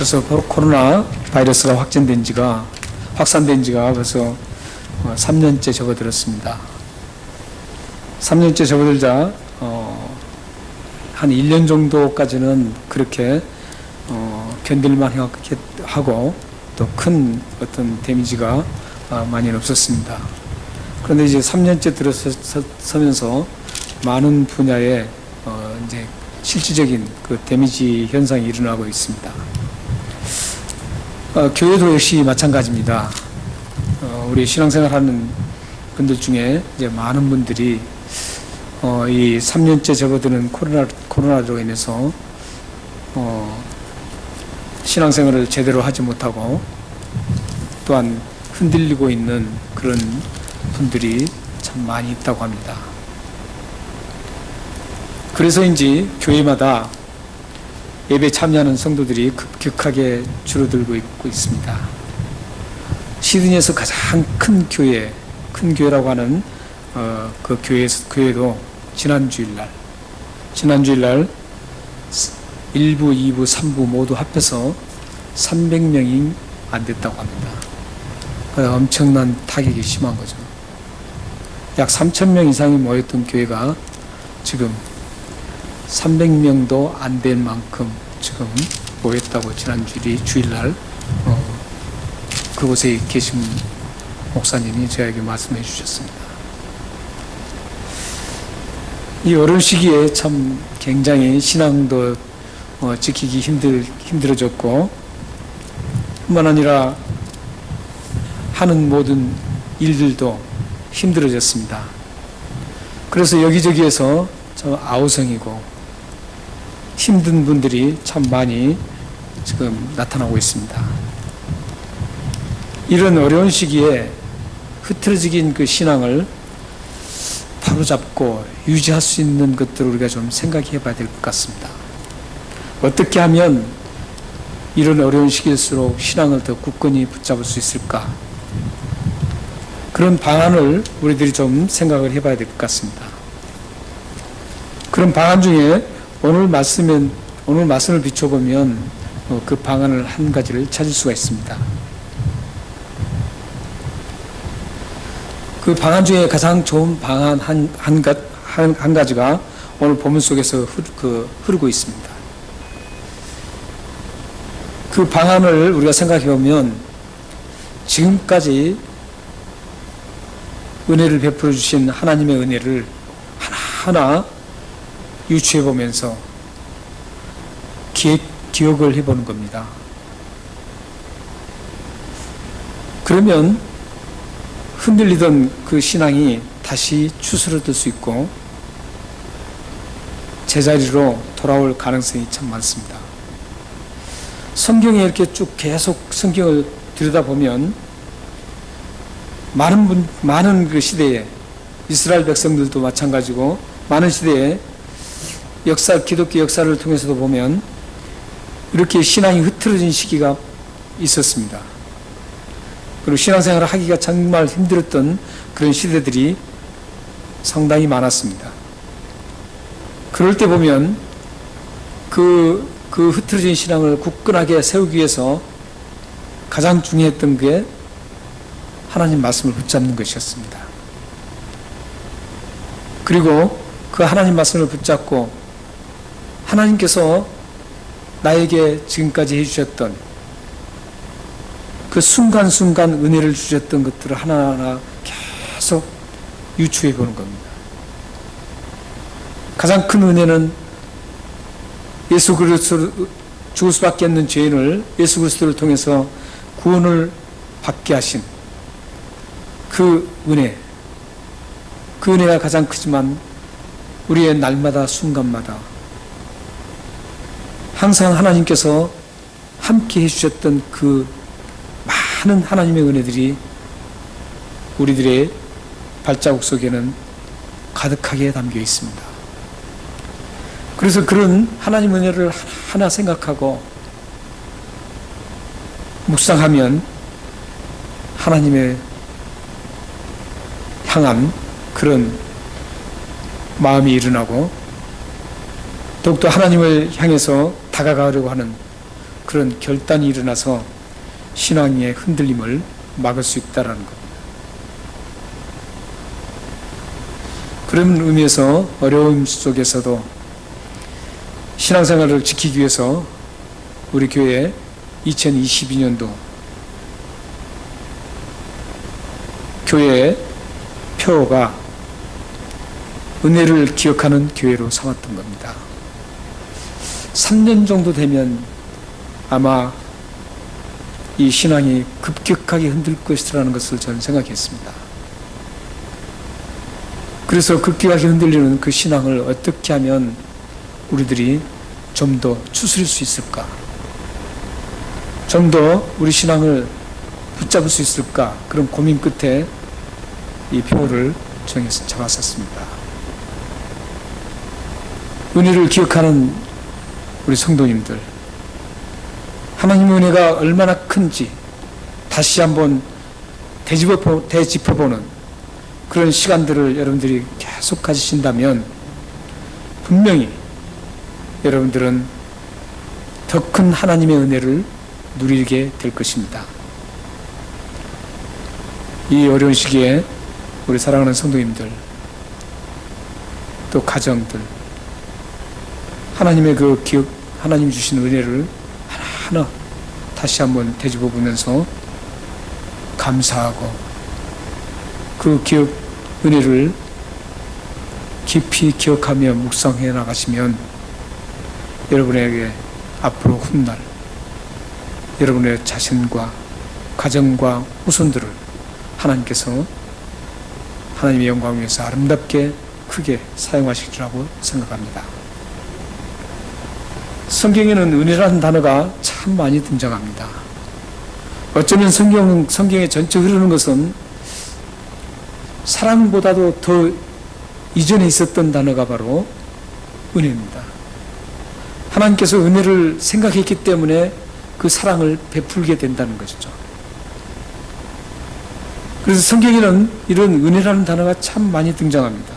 벌써 코로나 바이러스가 확산된 지가 벌써 3년째 접어들었습니다. 3년째 접어들자 한 1년 정도까지는 그렇게 견딜만 하고 또 큰 어떤 데미지가 많이는 없었습니다. 그런데 이제 3년째 들어서면서 많은 분야에 이제 실질적인 그 데미지 현상이 일어나고 있습니다. 교회도 역시 마찬가지입니다. 우리 신앙생활하는 분들 중에 이제 많은 분들이 이 3년째 접어드는 코로나로 인해서 신앙생활을 제대로 하지 못하고 또한 흔들리고 있는 그런 분들이 참 많이 있다고 합니다. 그래서인지 교회마다 예배 참여하는 성도들이 급격하게 줄어들고 있습니다. 시드니에서 가장 큰 교회라고 하는 그 교회도 지난 주일날 1부, 2부, 3부 모두 합해서 300명이 안 됐다고 합니다. 엄청난 타격이 심한 거죠. 약 3,000명 이상이 모였던 교회가 지금 300명도 안 될 만큼 지금 모였다고 지난 주일날 그곳에 계신 목사님이 저에게 말씀해 주셨습니다. 이 어려운 시기에 참 굉장히 신앙도 지키기 힘들어졌고 뿐만 아니라 하는 모든 일들도 힘들어졌습니다. 그래서 여기저기에서 참 아우성이고 힘든 분들이 참 많이 지금 나타나고 있습니다. 이런 어려운 시기에 흐트러진 그 신앙을 바로잡고 유지할 수 있는 것들을 우리가 좀 생각해 봐야 될 것 같습니다. 어떻게 하면 이런 어려운 시기일수록 신앙을 더 굳건히 붙잡을 수 있을까? 그런 방안을 우리들이 좀 생각을 해 봐야 될 것 같습니다. 그런 방안 중에 오늘 말씀을 비춰보면 그 방안을 한 가지를 찾을 수가 있습니다. 그 방안 중에 가장 좋은 방안 한 가지가 오늘 본문 속에서 흐르고 있습니다. 그 방안을 우리가 생각해 보면 지금까지 은혜를 베풀어 주신 하나님의 은혜를 하나하나 유추해 보면서 기억을 해보는 겁니다. 그러면 흔들리던 그 신앙이 다시 추스러들 수 있고 제자리로 돌아올 가능성이 참 많습니다. 성경에 이렇게 쭉 계속 성경을 들여다보면 많은 그 시대에 이스라엘 백성들도 마찬가지고 많은 시대에 기독교 역사를 통해서도 보면 이렇게 신앙이 흐트러진 시기가 있었습니다. 그리고 신앙생활을 하기가 정말 힘들었던 그런 시대들이 상당히 많았습니다. 그럴 때 보면 그 흐트러진 신앙을 굳건하게 세우기 위해서 가장 중요했던 게 하나님 말씀을 붙잡는 것이었습니다. 그리고 그 하나님 말씀을 붙잡고 하나님께서 나에게 지금까지 해주셨던 그 순간순간 은혜를 주셨던 것들을 하나하나 계속 유추해 보는 겁니다. 가장 큰 은혜는 예수 그리스도 죽을 수밖에 없는 죄인을 예수 그리스도를 통해서 구원을 받게 하신 그 은혜가 가장 크지만 우리의 날마다 순간마다 항상 하나님께서 함께 해주셨던 그 많은 하나님의 은혜들이 우리들의 발자국 속에는 가득하게 담겨 있습니다. 그래서 그런 하나님 은혜를 하나 생각하고 묵상하면 하나님의 향한 그런 마음이 일어나고 더욱더 하나님을 향해서 다가가려고 하는 그런 결단이 일어나서 신앙의 흔들림을 막을 수 있다는 겁니다. 그런 의미에서 어려움 속에서도 신앙생활을 지키기 위해서 우리 교회 2022년도 교회의 표어가 은혜를 기억하는 교회로 삼았던 겁니다. 3년 정도 되면 아마 이 신앙이 급격하게 흔들 것이라는 것을 저는 생각했습니다. 그래서 급격하게 흔들리는 그 신앙을 어떻게 하면 우리들이 좀 더 추스릴 수 있을까? 좀 더 우리 신앙을 붙잡을 수 있을까? 그런 고민 끝에 이 표를 정해서 잡았었습니다. 은혜를 기억하는 우리 성도님들, 하나님의 은혜가 얼마나 큰지 다시 한번 되짚어보는 그런 시간들을 여러분들이 계속 가지신다면 분명히 여러분들은 더 큰 하나님의 은혜를 누리게 될 것입니다. 이 어려운 시기에 우리 사랑하는 성도님들, 또 가정들, 하나님의 그 기억, 하나님 주신 은혜를 하나하나 다시 한번 되짚어 보면서 감사하고 그 기억, 은혜를 깊이 기억하며 묵상해 나가시면 여러분에게 앞으로 훗날 여러분의 자신과 가정과 후손들을 하나님께서 하나님의 영광을 위해서 아름답게 크게 사용하실 줄라고 생각합니다. 성경에는 은혜라는 단어가 참 많이 등장합니다. 어쩌면 성경의 전체 흐르는 것은 사랑보다도 더 이전에 있었던 단어가 바로 은혜입니다. 하나님께서 은혜를 생각했기 때문에 그 사랑을 베풀게 된다는 것이죠. 그래서 성경에는 이런 은혜라는 단어가 참 많이 등장합니다.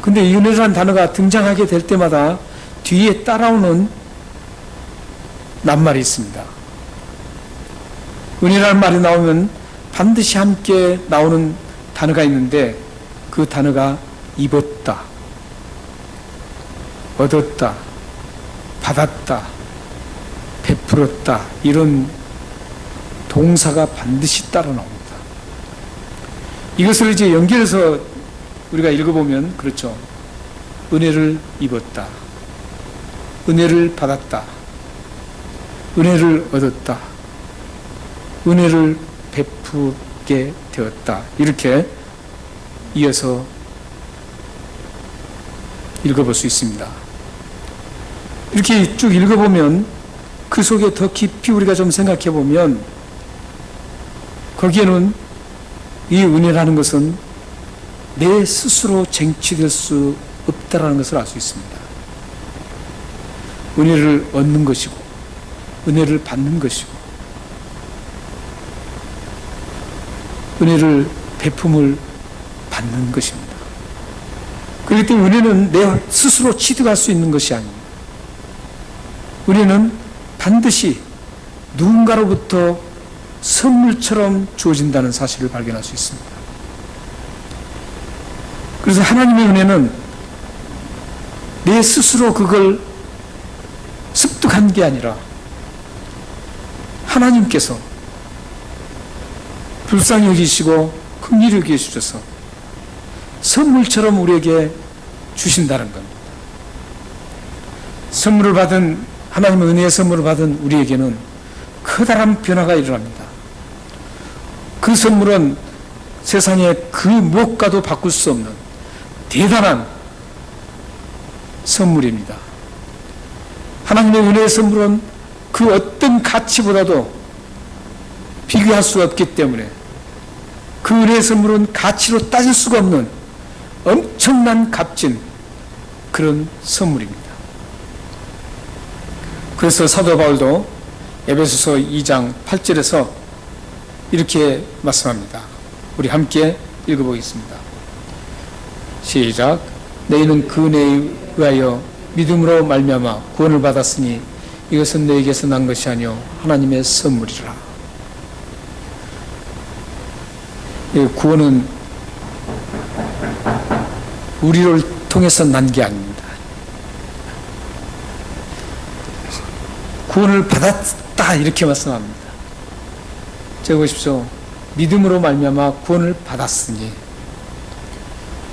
근데 이 은혜라는 단어가 등장하게 될 때마다 뒤에 따라오는 낱말이 있습니다. 은혜라는 말이 나오면 반드시 함께 나오는 단어가 있는데 그 단어가 입었다, 얻었다, 받았다, 베풀었다, 이런 동사가 반드시 따라 나옵니다. 이것을 이제 연결해서 우리가 읽어보면 그렇죠. 은혜를 입었다, 은혜를 받았다, 은혜를 얻었다, 은혜를 베푸게 되었다, 이렇게 이어서 읽어볼 수 있습니다. 이렇게 쭉 읽어보면 그 속에 더 깊이 우리가 좀 생각해 보면 거기에는 이 은혜라는 것은 내 스스로 쟁취될 수 없다라는 것을 알 수 있습니다. 은혜를 얻는 것이고 은혜를 받는 것이고 은혜를 베품을 받는 것입니다. 그렇기 때문에 은혜는 내 스스로 취득할 수 있는 것이 아닙니다. 은혜는 반드시 누군가로부터 선물처럼 주어진다는 사실을 발견할 수 있습니다. 그래서 하나님의 은혜는 내 스스로 그걸 습득한 게 아니라 하나님께서 불쌍히 여기시고 긍휼히 여기셔서 선물처럼 우리에게 주신다는 겁니다. 선물을 받은 하나님의 은혜의 선물을 받은 우리에게는 커다란 변화가 일어납니다. 그 선물은 세상에 그 무엇과도 바꿀 수 없는 대단한 선물입니다. 하나님의 은혜의 선물은 그 어떤 가치보다도 비교할 수가 없기 때문에 그 은혜의 선물은 가치로 따질 수가 없는 엄청난 값진 그런 선물입니다. 그래서 사도 바울도 에베소서 2장 8절에서 이렇게 말씀합니다. 우리 함께 읽어보겠습니다. 시작. 너희는 그 은혜에 의하여 믿음으로 말미암아 구원을 받았으니 이것은 너에게서 난 것이 아니요 하나님의 선물이라. 구원은 우리를 통해서 난 게 아닙니다. 구원을 받았다 이렇게 말씀합니다. 제가 보십시오. 믿음으로 말미암아 구원을 받았으니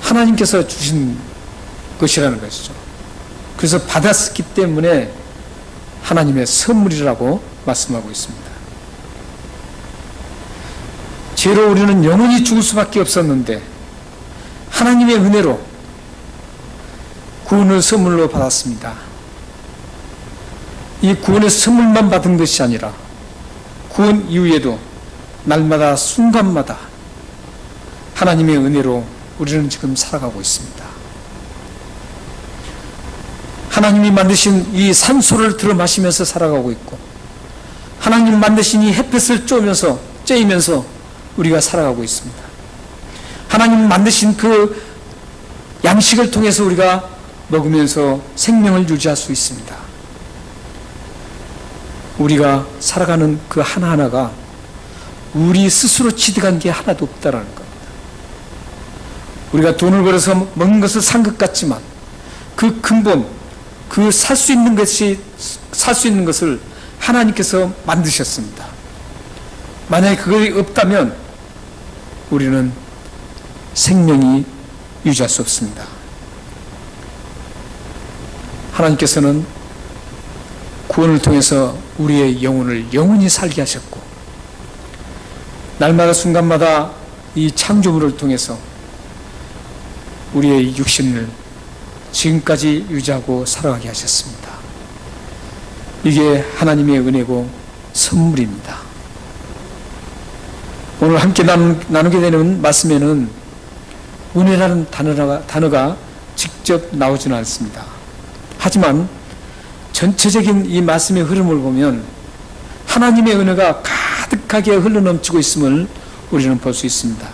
하나님께서 주신 것이라는 것이죠. 그래서 받았기 때문에 하나님의 선물이라고 말씀하고 있습니다. 죄로 우리는 영원히 죽을 수밖에 없었는데 하나님의 은혜로 구원을 선물로 받았습니다. 이 구원의 선물만 받은 것이 아니라 구원 이후에도 날마다 순간마다 하나님의 은혜로 우리는 지금 살아가고 있습니다. 하나님이 만드신 이 산소를 들어 마시면서 살아가고 있고 하나님이 만드신 이 햇볕을 쬐이면서 우리가 살아가고 있습니다. 하나님이 만드신 그 양식을 통해서 우리가 먹으면서 생명을 유지할 수 있습니다. 우리가 살아가는 그 하나하나가 우리 스스로 취득한 게 하나도 없다라는 겁니다. 우리가 돈을 벌어서 먹는 것을 산 것 같지만 그 근본, 그 살 수 있는 것을 하나님께서 만드셨습니다. 만약에 그것이 없다면 우리는 생명이 유지할 수 없습니다. 하나님께서는 구원을 통해서 우리의 영혼을 영원히 살게 하셨고 날마다 순간마다 이 창조물을 통해서 우리의 육신을 지금까지 유지하고 살아가게 하셨습니다. 이게 하나님의 은혜고 선물입니다. 오늘 함께 나누게 되는 말씀에는 은혜라는 단어가 직접 나오지는 않습니다. 하지만 전체적인 이 말씀의 흐름을 보면 하나님의 은혜가 가득하게 흘러넘치고 있음을 우리는 볼 수 있습니다.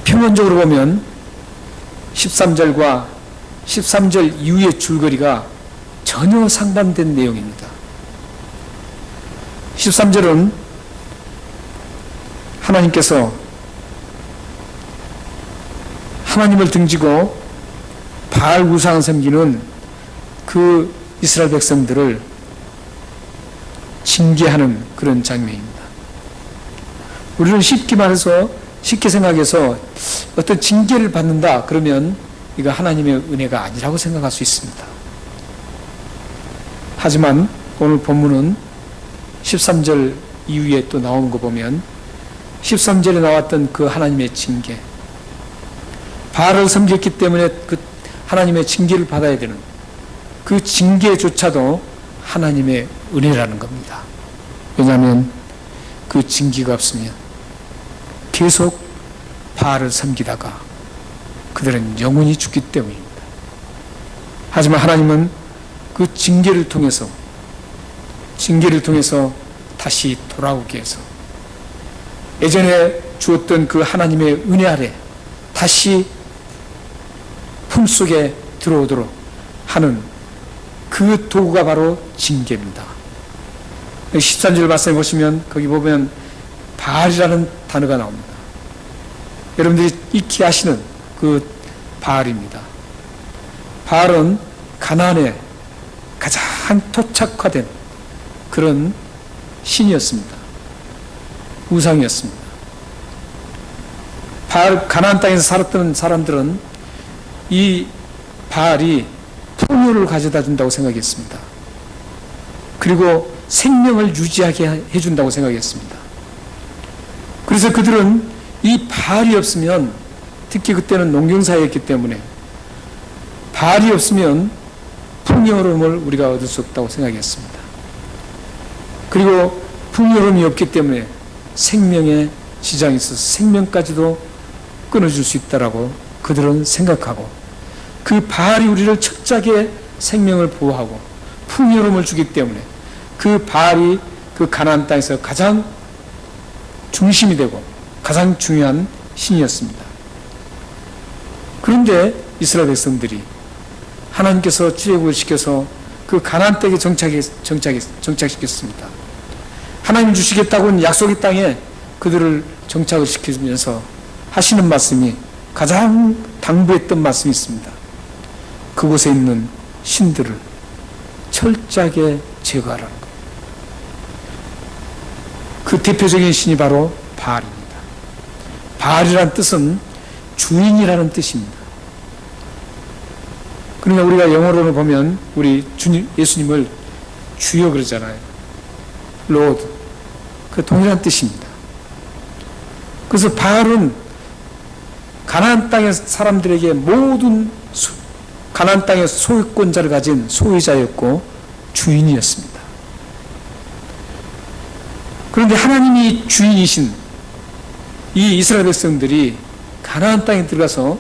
평론적으로 보면 13절과 13절 이후의 줄거리가 전혀 상반된 내용입니다. 13절은 하나님께서 하나님을 등지고 바알 우상을 섬기는 그 이스라엘 백성들을 징계하는 그런 장면입니다. 우리는 쉽게 생각해서 어떤 징계를 받는다 그러면 이거 하나님의 은혜가 아니라고 생각할 수 있습니다. 하지만 오늘 본문은 13절 이후에 또 나오는 거 보면 13절에 나왔던 그 하나님의 징계, 바알을 섬겼기 때문에 그 하나님의 징계를 받아야 되는 그 징계조차도 하나님의 은혜라는 겁니다. 왜냐하면 그 징계가 없으면 계속 바알을 섬기다가 그들은 영원히 죽기 때문입니다. 하지만 하나님은 그 징계를 통해서 다시 돌아오게 해서 예전에 주었던 그 하나님의 은혜 아래 다시 품속에 들어오도록 하는 그 도구가 바로 징계입니다. 13절 말씀해 보시면 거기 보면 바알이라는 단어가 나옵니다. 여러분들이 익히 아시는 그 바알입니다. 바알은 가나안에 가장 토착화된 그런 신이었습니다. 우상이었습니다. 가나안 땅에서 살았던 사람들은 이 바알이 풍요를 가져다 준다고 생각했습니다. 그리고 생명을 유지하게 해준다고 생각했습니다. 그래서 그들은 이 바알이 없으면, 특히 그때는 농경사였기 때문에 바알이 없으면 풍요로움을 우리가 얻을 수 없다고 생각했습니다. 그리고 풍요로움이 없기 때문에 생명에 지장이 있어서 생명까지도 끊어줄 수 있다라고 그들은 생각하고, 그 바알이 우리를 철저하게 생명을 보호하고 풍요로움을 주기 때문에 그 바알이 그 가나안 땅에서 가장 중심이 되고 가장 중요한 신이었습니다. 그런데 이스라엘 백성들이 하나님께서 출애굽을 시켜서 그 가나안 땅에 정착시켰습니다. 하나님 주시겠다고는 약속의 땅에 그들을 정착을 시키면서 하시는 말씀이 가장 당부했던 말씀이 있습니다. 그곳에 있는 신들을 철저하게 제거하라는 것. 그 대표적인 신이 바로 바알입니다. 바알이라는 뜻은 주인이라는 뜻입니다. 그러니까 우리가 영어로는 보면 우리 예수님을 주여 그러잖아요. 로드. 그 동일한 뜻입니다. 그래서 바알은 가나안 땅의 사람들에게 모든 가나안 땅의 소유권자를 가진 소유자였고 주인이었습니다. 그런데 하나님이 주인이신 이 이스라엘 백성들이 가나안 땅에 들어가서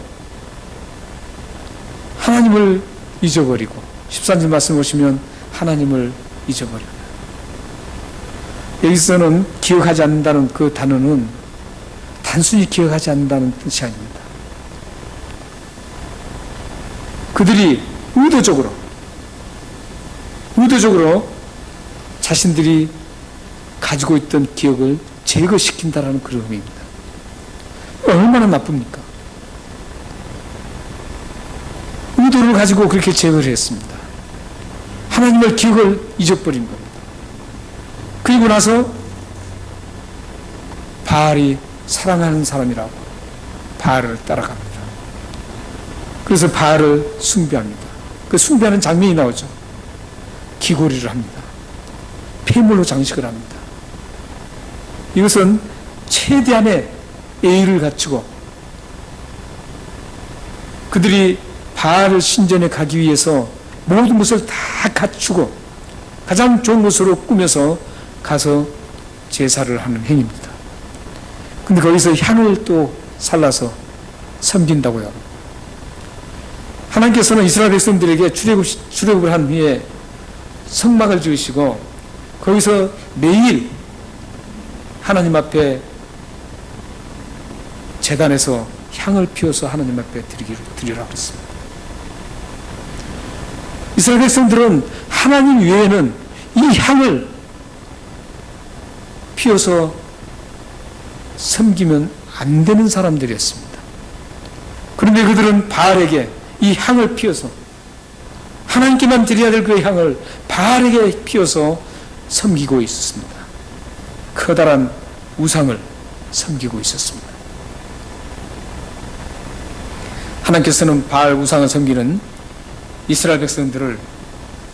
하나님을 잊어버리고 13절 말씀 보시면 하나님을 잊어버립니다. 여기서는 기억하지 않는다는 그 단어는 단순히 기억하지 않는다는 뜻이 아닙니다. 그들이 의도적으로 자신들이 가지고 있던 기억을 제거시킨다라는 그런 의미입니다. 얼마나 나쁩니까? 의도를 가지고 그렇게 제거를 했습니다. 하나님을 기억을 잊어버린 겁니다. 그리고 나서 바알이 사랑하는 사람이라고 바알을 따라갑니다. 그래서 바알을 숭배합니다. 그 숭배하는 장면이 나오죠. 귀고리를 합니다. 폐물로 장식을 합니다. 이것은 최대한의 예의를 갖추고 그들이 바알 신전에 가기 위해서 모든 것을 다 갖추고 가장 좋은 것으로 꾸며서 가서 제사를 하는 행위입니다. 근데 거기서 향을 또 살라서 섬긴다고요. 하나님께서는 이스라엘 백성들에게 출애굽을 한 후에 성막을 지으시고 거기서 매일 하나님 앞에 제단에서 향을 피워서 하나님 앞에 드리라고 했습니다. 이스라엘 백성들은 하나님 외에는 이 향을 피워서 섬기면 안 되는 사람들이었습니다. 그런데 그들은 바알에게 이 향을 피워서 하나님께만 드려야 될 그 향을 바알에게 피워서 섬기고 있었습니다. 커다란 우상을 섬기고 있었습니다. 하나님께서는 바알 우상을 섬기는 이스라엘 백성들을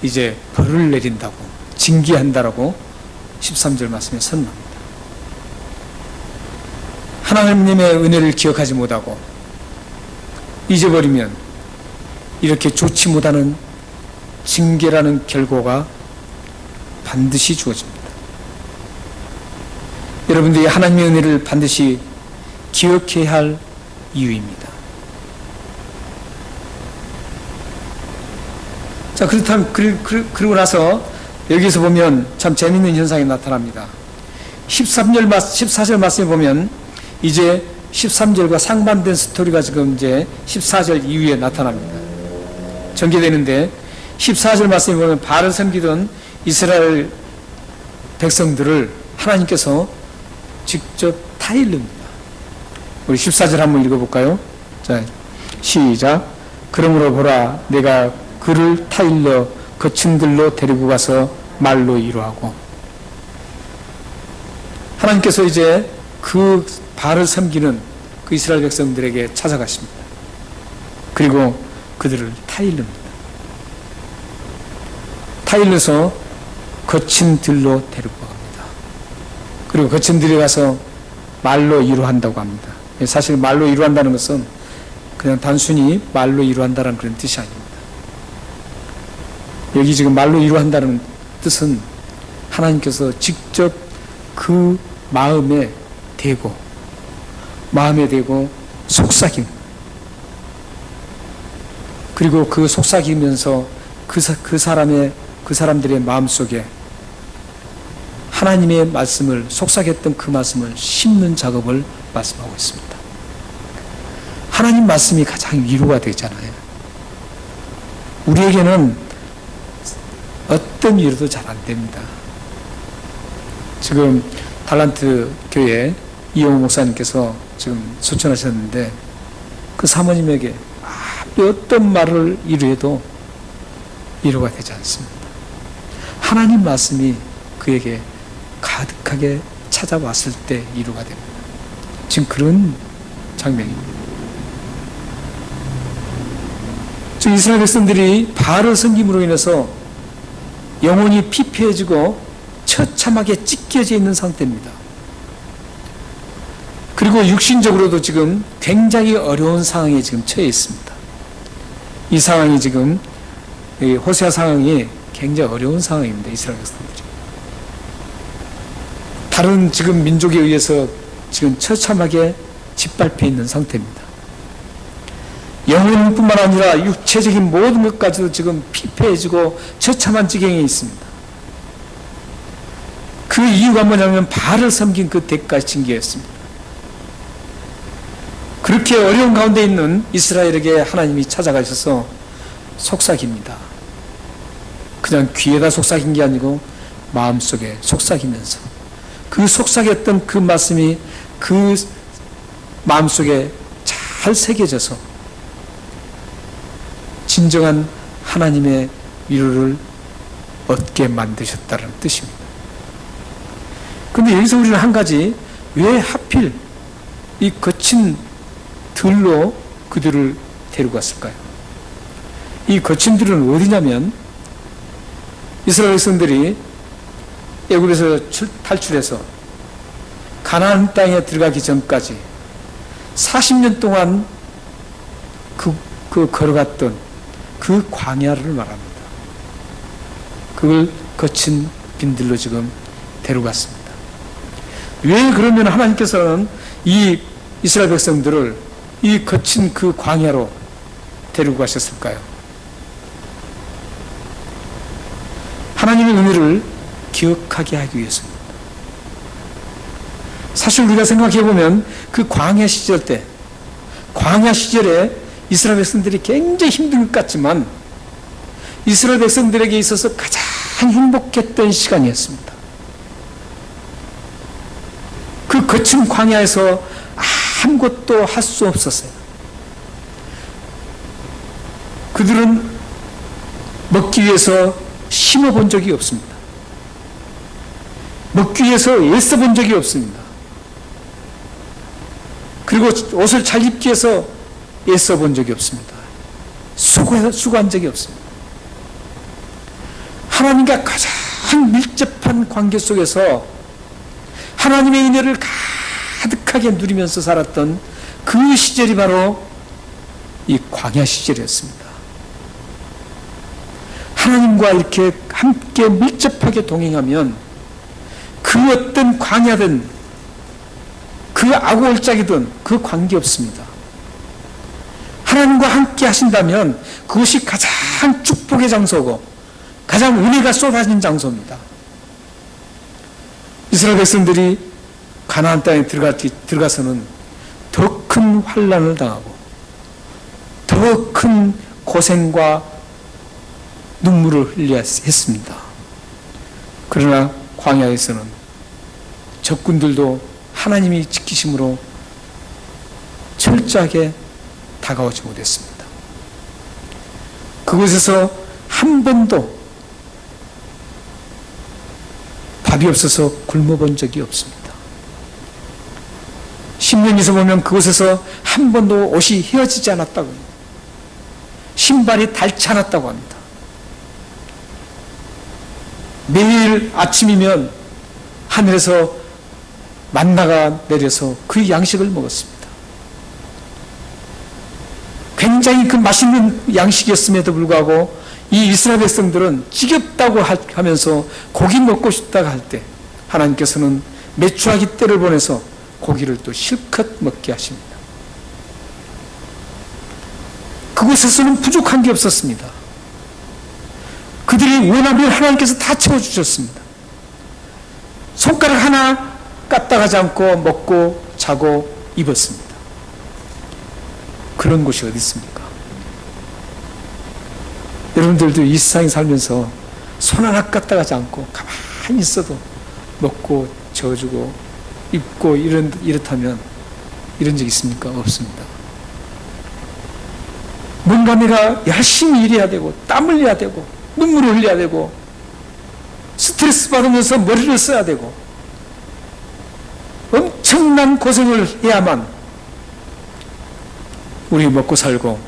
이제 벌을 내린다고 징계한다라고 13절 말씀에 선언합니다. 하나님의 은혜를 기억하지 못하고 잊어버리면 이렇게 좋지 못하는 징계라는 결과가 반드시 주어집니다. 여러분들이 하나님의 은혜를 반드시 기억해야 할 이유입니다. 자, 그렇다면, 그러고 나서 여기서 보면 참 재밌는 현상이 나타납니다. 14절 말씀에 보면 이제 13절과 상반된 스토리가 지금 이제 14절 이후에 나타납니다. 전개되는데 14절 말씀에 보면 바알을 섬기던 이스라엘 백성들을 하나님께서 직접 타일릅니다. 우리 14절 한번 읽어볼까요? 자, 시작. 그러므로 보라, 내가 그를 타일러 거친 들로 데리고 가서 말로 이루하고. 하나님께서 이제 그 바알을 섬기는 그 이스라엘 백성들에게 찾아가십니다. 그리고 그들을 타일릅니다. 타일러서 거친 들로 데리고 갑니다. 그리고 거친 들에 가서 말로 이루한다고 합니다. 사실 말로 이루한다는 것은 그냥 단순히 말로 이루한다는 그런 뜻이 아닙니다. 여기 지금 말로 이루한다는 뜻은 하나님께서 직접 그 마음에 대고 속삭임, 그리고 그 속삭이면서 그 사람들의 마음속에 하나님의 말씀을, 속삭였던 그 말씀을 심는 작업을 말씀하고 있습니다. 하나님 말씀이 가장 위로가 되잖아요. 우리에게는 어떤 위로도 잘 안 됩니다. 지금 달란트 교회 이영호 목사님께서 지금 소천하셨는데 그 사모님에게 어떤 말을 이루어도 위로가 되지 않습니다. 하나님 말씀이 그에게 가득하게 찾아왔을 때 위로가 됩니다. 지금 그런 장면입니다. 지금 이스라엘 백성들이 바알을 섬김으로 인해서 영혼이 피폐해지고 처참하게 찢겨져 있는 상태입니다. 그리고 육신적으로도 지금 굉장히 어려운 상황에 지금 처해 있습니다. 이 상황이 지금 호세아 상황이 굉장히 어려운 상황입니다. 이스라엘 백성들이 다른 지금 민족에 의해서 지금 처참하게 짓밟혀 있는 상태입니다. 영혼뿐만 아니라 육체적인 모든 것까지도 지금 피폐해지고 처참한 지경에 있습니다. 그 이유가 뭐냐면 바알을 섬긴 그 대가 징계였습니다. 그렇게 어려운 가운데 있는 이스라엘에게 하나님이 찾아가셔서 속삭입니다. 그냥 귀에다 속삭인 게 아니고 마음속에 속삭이면서 그 속삭였던 그 말씀이 그 마음속에 잘 새겨져서 진정한 하나님의 위로를 얻게 만드셨다는 뜻입니다. 그런데 여기서 우리는 한 가지, 왜 하필 이 거친 들로 그들을 데리고 갔을까요? 이 거친 들은 어디냐면 이스라엘 백성들이 애굽에서 탈출해서 가나안 땅에 들어가기 전까지 40년 동안 그 걸어갔던 그 광야를 말합니다. 그걸 거친 빈들로 지금 데려갔습니다. 왜 그러면 하나님께서는 이 이스라엘 백성들을 이 거친 그 광야로 데리고 가셨을까요? 하나님의 은혜를 기억하게 하기 위해서입니다. 사실 우리가 생각해 보면 그 광야 시절 때, 광야 시절에 이스라엘 백성들이 굉장히 힘든 것 같지만 이스라엘 백성들에게 있어서 가장 행복했던 시간이었습니다. 그 거친 광야에서 아무것도 할 수 없었어요. 그들은 먹기 위해서 심어본 적이 없습니다. 먹기 위해서 애써본 적이 없습니다. 그리고 옷을 잘 입기 위해서 애써본 적이 없습니다. 수고한 적이 없습니다. 하나님과 가장 밀접한 관계 속에서 하나님의 은혜를 가득하게 누리면서 살았던 그 시절이 바로 이 광야 시절이었습니다. 하나님과 이렇게 함께 밀접하게 동행하면 그 어떤 광야든 그 악월짝이든 그 관계없습니다. 하나님과 함께 하신다면 그것이 가장 축복의 장소고 가장 은혜가 쏟아진 장소입니다. 이스라엘 백성들이 가나안 땅에 들어가서는 더 큰 환난을 당하고 더 큰 고생과 눈물을 흘려야 했습니다. 그러나 광야에서는 적군들도 하나님이 지키심으로 철저하게 다가오지 못했습니다. 그곳에서 한 번도 밥이 없어서 굶어본 적이 없습니다. 신명기에서 보면 그곳에서 한 번도 옷이 헤어지지 않았다고 합니다. 신발이 닳지 않았다고 합니다. 매일 아침이면 하늘에서 만나가 내려서 그 양식을 먹었습니다. 굉장히 그 맛있는 양식이었음에도 불구하고 이 이스라엘 백성들은 지겹다고 하면서 고기 먹고 싶다고 할 때 하나님께서는 메추라기 떼를 보내서 고기를 또 실컷 먹게 하십니다. 그곳에서는 부족한 게 없었습니다. 그들이 원하면 하나님께서 다 채워주셨습니다. 손가락 하나 까딱하지 않고 먹고 자고 입었습니다. 그런 곳이 어디 있습니까? 여러분들도 이 세상에 살면서 손 하나 까딱 하지 않고 가만히 있어도 먹고 져주고 입고 이렇다면 이런 적 있습니까? 없습니다. 뭔가 내가 열심히 일해야 되고 땀 흘려야 되고 눈물을 흘려야 되고 스트레스 받으면서 머리를 써야 되고 엄청난 고생을 해야만 우리 먹고 살고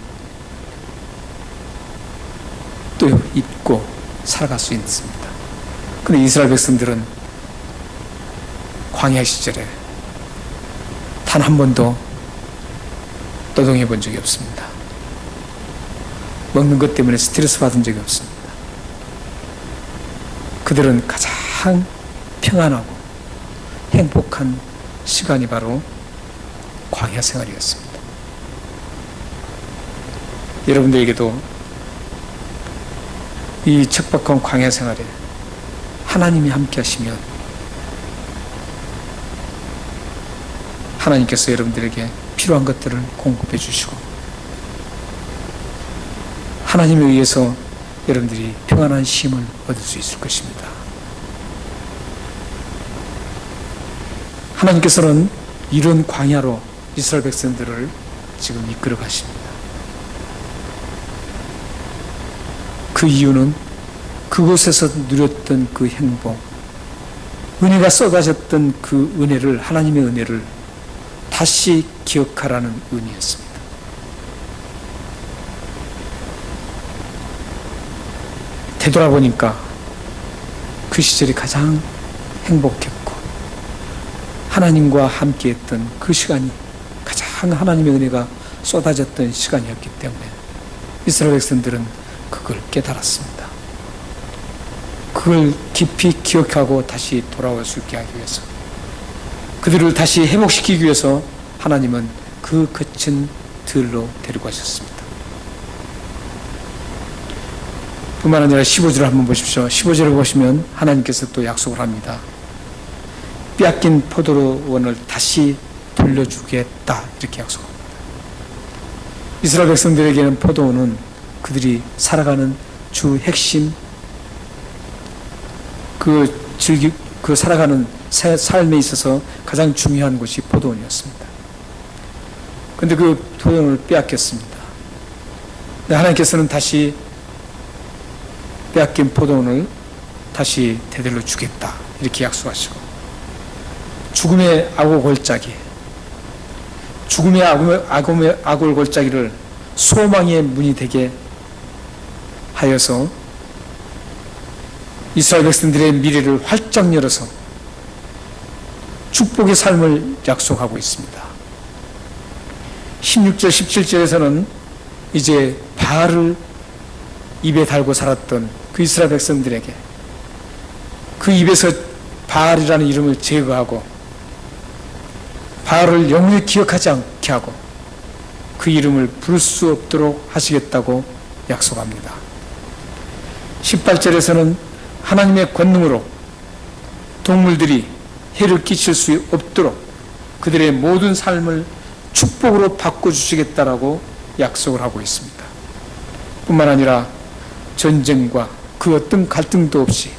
또 입고 살아갈 수 있습니다. 그런데 이스라엘 백성들은 광야 시절에 단 한 번도 노동해 본 적이 없습니다. 먹는 것 때문에 스트레스 받은 적이 없습니다. 그들은 가장 평안하고 행복한 시간이 바로 광야 생활이었습니다. 여러분들에게도 이 척박한 광야 생활에 하나님이 함께 하시면 하나님께서 여러분들에게 필요한 것들을 공급해 주시고 하나님에 의해서 여러분들이 평안한 쉼을 얻을 수 있을 것입니다. 하나님께서는 이런 광야로 이스라엘 백성들을 지금 이끌어 가십니다. 그 이유는 그곳에서 누렸던 그 행복, 은혜가 쏟아졌던 그 은혜를, 하나님의 은혜를 다시 기억하라는 의미였습니다. 되돌아보니까 그 시절이 가장 행복했고 하나님과 함께했던 그 시간이 가장 하나님의 은혜가 쏟아졌던 시간이었기 때문에 이스라엘 백성들은 그걸 깨달았습니다. 그걸 깊이 기억하고 다시 돌아올 수 있게 하기 위해서 그들을 다시 회복시키기 위해서 하나님은 그 거친 들로 데리고 가셨습니다. 뿐만 아니라 15절을 한번 보십시오. 15절을 보시면 하나님께서 또 약속을 합니다. 빼앗긴 포도원을 다시 돌려주겠다 이렇게 약속합니다. 이스라엘 백성들에게는 포도원은 그들이 살아가는 주 핵심 그 살아가는 삶에 있어서 가장 중요한 곳이 포도원이었습니다. 그런데 그 포도원을 빼앗겼습니다. 하나님께서는 다시 빼앗긴 포도원을 다시 되돌려 주겠다 이렇게 약속하시고 죽음의 아골골짜기 죽음의 아골골짜기를 소망의 문이 되게 하여서 이스라엘 백성들의 미래를 활짝 열어서 축복의 삶을 약속하고 있습니다. 16절 17절에서는 이제 바알을 입에 달고 살았던 그 이스라엘 백성들에게 그 입에서 바알이라는 이름을 제거하고 바알을 영원히 기억하지 않게 하고 그 이름을 부를 수 없도록 하시겠다고 약속합니다. 18절에서는 하나님의 권능으로 동물들이 해를 끼칠 수 없도록 그들의 모든 삶을 축복으로 바꿔주시겠다라고 약속을 하고 있습니다. 뿐만 아니라 전쟁과 그 어떤 갈등도 없이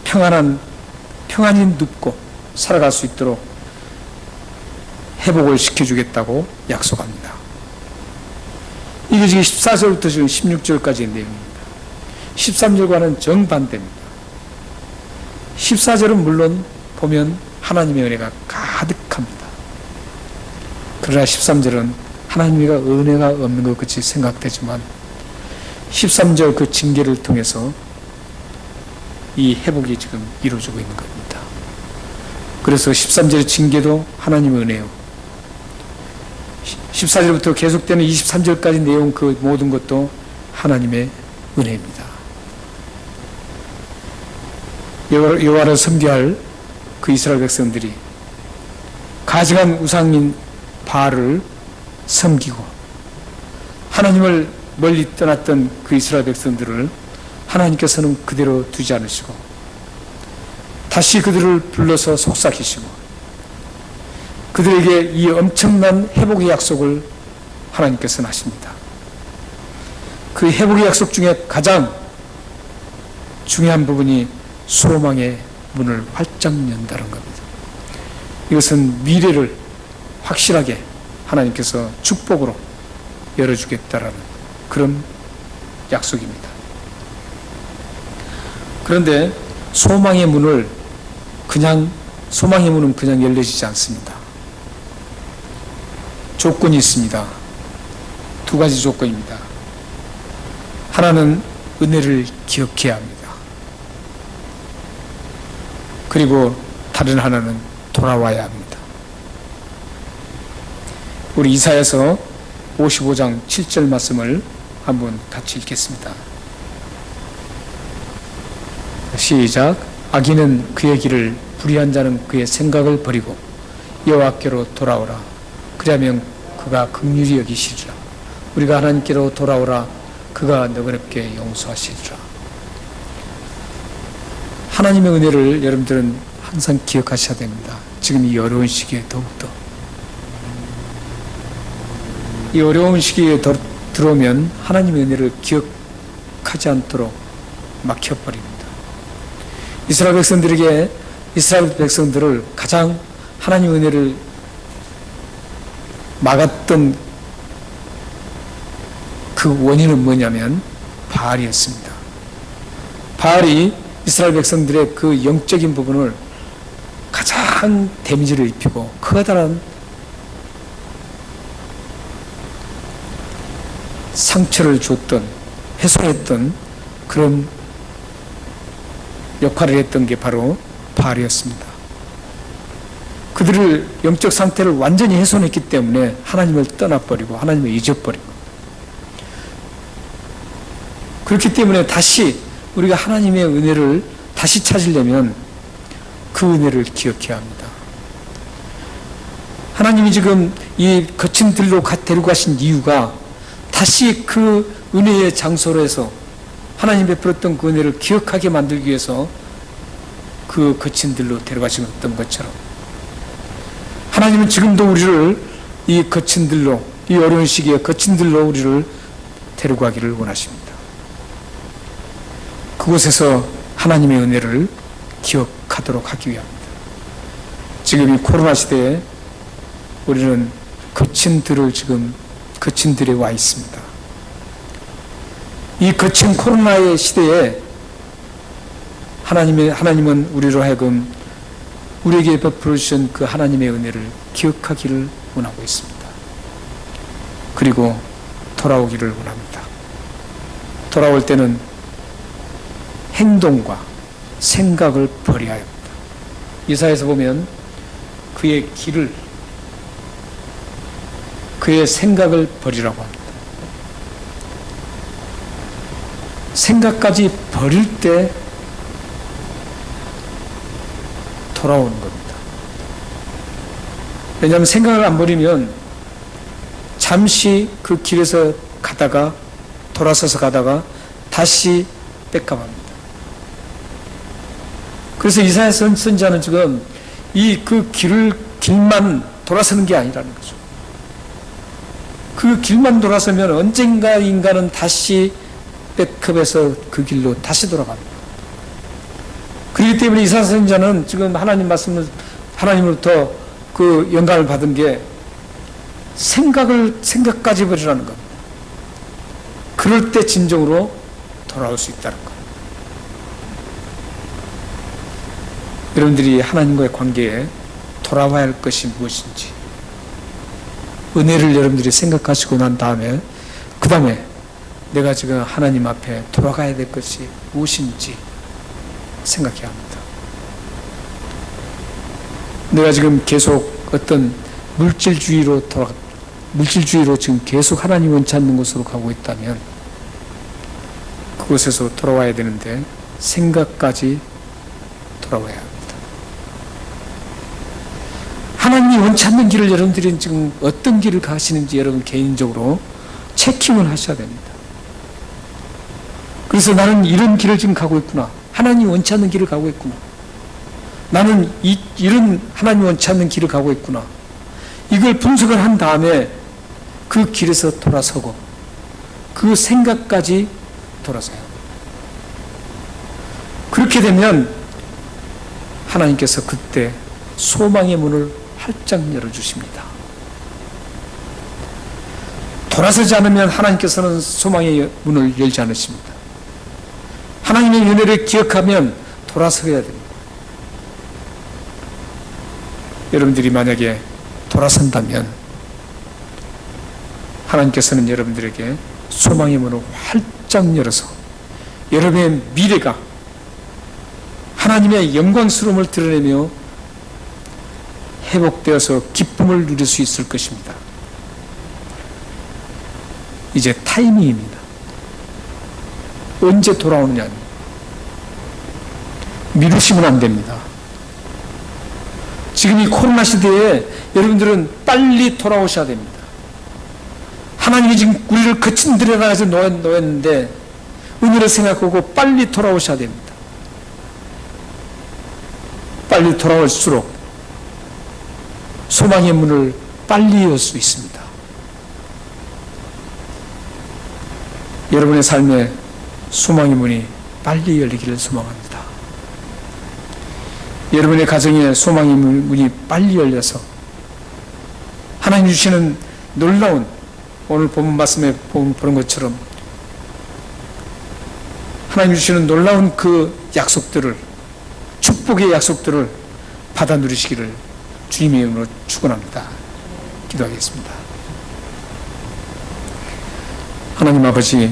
평안히 눕고 살아갈 수 있도록 회복을 시켜주겠다고 약속합니다. 이게 지금 14절부터 지금 16절까지의 내용입니다. 13절과는 정반대입니다. 14절은 물론 보면 하나님의 은혜가 가득합니다. 그러나 13절은 하나님의 은혜가 없는 것 같이 생각되지만 13절 그 징계를 통해서 이 회복이 지금 이루어지고 있는 겁니다. 그래서 13절의 징계도 하나님의 은혜요. 14절부터 계속되는 23절까지 내용 그 모든 것도 하나님의 은혜입니다. 여호와를 섬겨할 그 이스라엘 백성들이 가증한 우상인 바알을 섬기고 하나님을 멀리 떠났던 그 이스라엘 백성들을 하나님께서는 그대로 두지 않으시고 다시 그들을 불러서 속삭이시고 그들에게 이 엄청난 회복의 약속을 하나님께서는 하십니다. 그 회복의 약속 중에 가장 중요한 부분이 소망의 문을 활짝 연다는 겁니다. 이것은 미래를 확실하게 하나님께서 축복으로 열어주겠다라는 그런 약속입니다. 그런데 소망의 문은 그냥 열려지지 않습니다. 조건이 있습니다. 두 가지 조건입니다. 하나는 은혜를 기억해야 합니다. 그리고 다른 하나는 돌아와야 합니다. 우리 이사야서 55장 7절 말씀을 한번 같이 읽겠습니다. 시작. 악인은 그의 길을, 불의한 자는 그의 생각을 버리고 여호와께로 돌아오라. 그리하면 그가 긍휼히 여기시리라. 우리가 하나님께로 돌아오라. 그가 너그럽게 용서하시리라. 하나님의 은혜를 여러분들은 항상 기억하셔야 됩니다. 지금 이 어려운 시기에 더욱더. 이 어려운 시기에 들어오면 하나님의 은혜를 기억하지 않도록 막혀버립니다. 이스라엘 백성들을 가장 하나님의 은혜를 막았던 그 원인은 뭐냐면 바알이었습니다. 바알이 이스라엘 백성들의 그 영적인 부분을 가장 데미지를 입히고 커다란 상처를 줬던, 훼손했던 그런 역할을 했던 게 바로 바알이었습니다. 그들을 영적 상태를 완전히 훼손했기 때문에 하나님을 떠나버리고 하나님을 잊어버리고, 그렇기 때문에 다시 우리가 하나님의 은혜를 다시 찾으려면 그 은혜를 기억해야 합니다. 하나님이 지금 이 거친 들로 데리고 가신 이유가 다시 그 은혜의 장소로 해서 하나님 베풀었던 그 은혜를 기억하게 만들기 위해서 그 거친 들로 데려가셨던 것처럼 하나님은 지금도 우리를 이 거친 들로, 이 어려운 시기에 거친 들로 우리를 데려가기를 원하십니다. 그곳에서 하나님의 은혜를 기억하도록 하기 위함입니다. 지금 이 코로나 시대에 우리는 거친 들에 와 있습니다. 이 거친 코로나의 시대에 하나님은 우리로 하여금 우리에게 베풀어 주신 그 하나님의 은혜를 기억하기를 원하고 있습니다. 그리고 돌아오기를 원합니다. 돌아올 때는 행동과 생각을 버려야 합니다. 이사야에서 보면 그의 길을, 그의 생각을 버리라고 합니다. 생각까지 버릴 때 돌아오는 겁니다. 왜냐하면 생각을 안 버리면 잠시 그 길에서 가다가 돌아서서 가다가 다시 뺏겨갑니다. 그래서 이사야 선지자는 지금 그 길만 돌아서는 게 아니라는 거죠. 그 길만 돌아서면 언젠가 인간은 다시 백업해서 그 길로 다시 돌아갑니다. 그렇기 때문에 이사야 선지자는 지금 하나님 말씀을, 하나님으로부터 그 영감을 받은 게 생각까지 버리라는 겁니다. 그럴 때 진정으로 돌아올 수 있다는 것. 여러분들이 하나님과의 관계에 돌아와야 할 것이 무엇인지, 은혜를 여러분들이 생각하시고 난 다음에 그 다음에 내가 지금 하나님 앞에 돌아가야 될 것이 무엇인지 생각해야 합니다. 내가 지금 계속 어떤 물질주의로 지금 계속 하나님 원치 않는 곳으로 가고 있다면 그곳에서 돌아와야 되는데 생각까지 돌아와야 합니다. 하나님이 원치 않는 길을 여러분들이 지금 어떤 길을 가시는지 여러분 개인적으로 체킹을 하셔야 됩니다. 그래서 나는 이런 길을 지금 가고 있구나. 하나님이 원치 않는 길을 가고 있구나. 나는 이런 하나님이 원치 않는 길을 가고 있구나. 이걸 분석을 한 다음에 그 길에서 돌아서고 그 생각까지 돌아서요. 그렇게 되면 하나님께서 그때 소망의 문을 활짝 열어주십니다. 돌아서지 않으면 하나님께서는 소망의 문을 열지 않으십니다. 하나님의 은혜를 기억하면 돌아서야 됩니다. 여러분들이 만약에 돌아선다면 하나님께서는 여러분들에게 소망의 문을 활짝 열어서 여러분의 미래가 하나님의 영광스러움을 드러내며 회복되어서 기쁨을 누릴 수 있을 것입니다. 이제 타이밍입니다. 언제 돌아오느냐. 미루시면 안 됩니다. 지금 이 코로나 시대에 여러분들은 빨리 돌아오셔야 됩니다. 하나님이 지금 우리를 거친 들여다가서 놓였는데 은혜를 생각하고 빨리 돌아오셔야 됩니다. 빨리 돌아올수록 소망의 문을 빨리 열 수 있습니다. 여러분의 삶에 소망의 문이 빨리 열리기를 소망합니다. 여러분의 가정에 소망의 문이 빨리 열려서 하나님 주시는 놀라운, 오늘 본문 말씀에 보는 것처럼 하나님 주시는 놀라운 그 약속들을, 축복의 약속들을 받아 누리시기를 주님의 이름으로 축원합니다. 기도하겠습니다. 하나님 아버지,